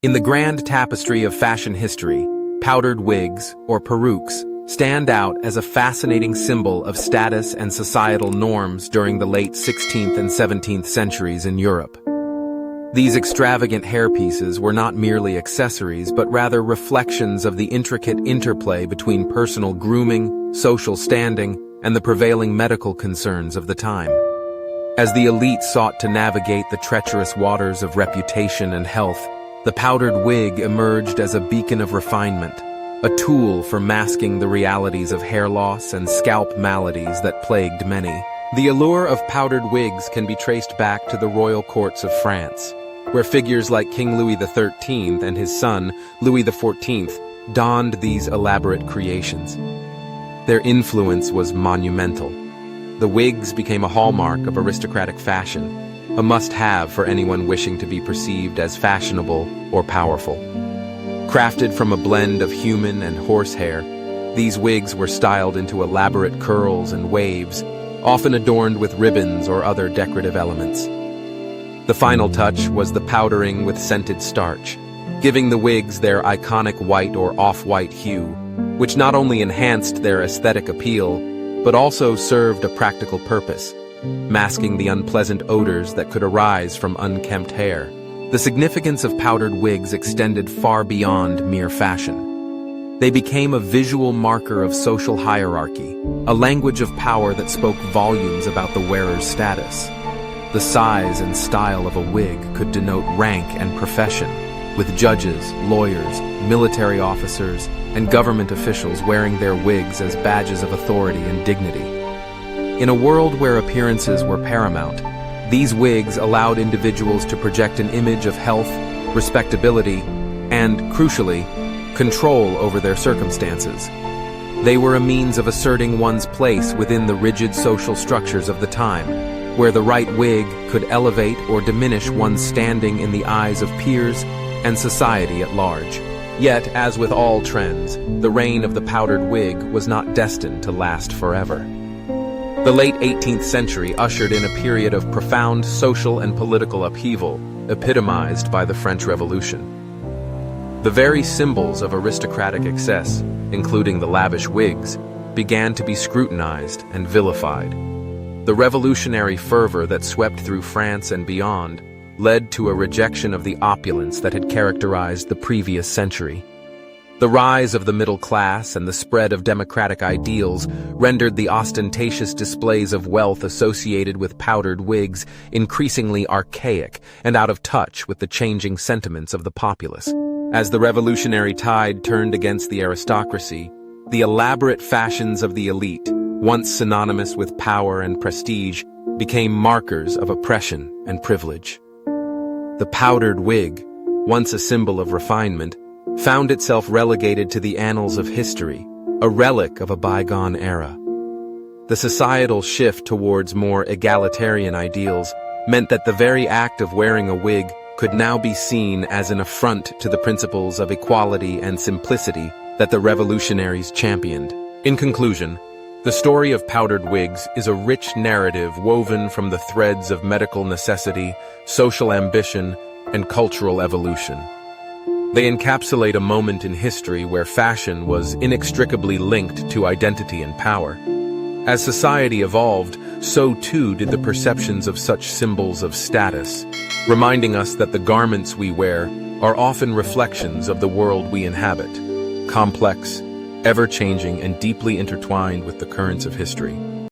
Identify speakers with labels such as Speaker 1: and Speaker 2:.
Speaker 1: In the grand tapestry of fashion history, powdered wigs, or perukes, stand out as a fascinating symbol of status and societal norms during the late 16th and 17th centuries in Europe. These extravagant hairpieces were not merely accessories, but rather reflections of the intricate interplay between personal grooming, social standing, and the prevailing medical concerns of the time. As the elite sought to navigate the treacherous waters of reputation and health, the powdered wig emerged as a beacon of refinement, a tool for masking the realities of hair loss and scalp maladies that plagued many. The allure of powdered wigs can be traced back to the royal courts of France, where figures like King Louis XIII and his son, Louis XIV, donned these elaborate creations. Their influence was monumental. The wigs became a hallmark of aristocratic fashion, a must-have for anyone wishing to be perceived as fashionable or powerful. Crafted from a blend of human and horsehair, these wigs were styled into elaborate curls and waves, often adorned with ribbons or other decorative elements. The final touch was the powdering with scented starch, giving the wigs their iconic white or off-white hue, which not only enhanced their aesthetic appeal, but also served a practical purpose, masking the unpleasant odors that could arise from unkempt hair. The significance of powdered wigs extended far beyond mere fashion. They became a visual marker of social hierarchy, a language of power that spoke volumes about the wearer's status. The size and style of a wig could denote rank and profession, with judges, lawyers, military officers, and government officials wearing their wigs as badges of authority and dignity. In a world where appearances were paramount, these wigs allowed individuals to project an image of health, respectability, and, crucially, control over their circumstances. They were a means of asserting one's place within the rigid social structures of the time, where the right wig could elevate or diminish one's standing in the eyes of peers and society at large. Yet, as with all trends, the reign of the powdered wig was not destined to last forever. The late 18th century ushered in a period of profound social and political upheaval, epitomized by the French Revolution. The very symbols of aristocratic excess, including the lavish wigs, began to be scrutinized and vilified. The revolutionary fervor that swept through France and beyond led to a rejection of the opulence that had characterized the previous century. The rise of the middle class and the spread of democratic ideals rendered the ostentatious displays of wealth associated with powdered wigs increasingly archaic and out of touch with the changing sentiments of the populace. As the revolutionary tide turned against the aristocracy, the elaborate fashions of the elite, once synonymous with power and prestige, became markers of oppression and privilege. The powdered wig, once a symbol of refinement, found itself relegated to the annals of history, a relic of a bygone era. The societal shift towards more egalitarian ideals meant that the very act of wearing a wig could now be seen as an affront to the principles of equality and simplicity that the revolutionaries championed. In conclusion, the story of powdered wigs is a rich narrative woven from the threads of medical necessity, social ambition, and cultural evolution. They encapsulate a moment in history where fashion was inextricably linked to identity and power. As society evolved, so too did the perceptions of such symbols of status, reminding us that the garments we wear are often reflections of the world we inhabit, complex, ever-changing, and deeply intertwined with the currents of history.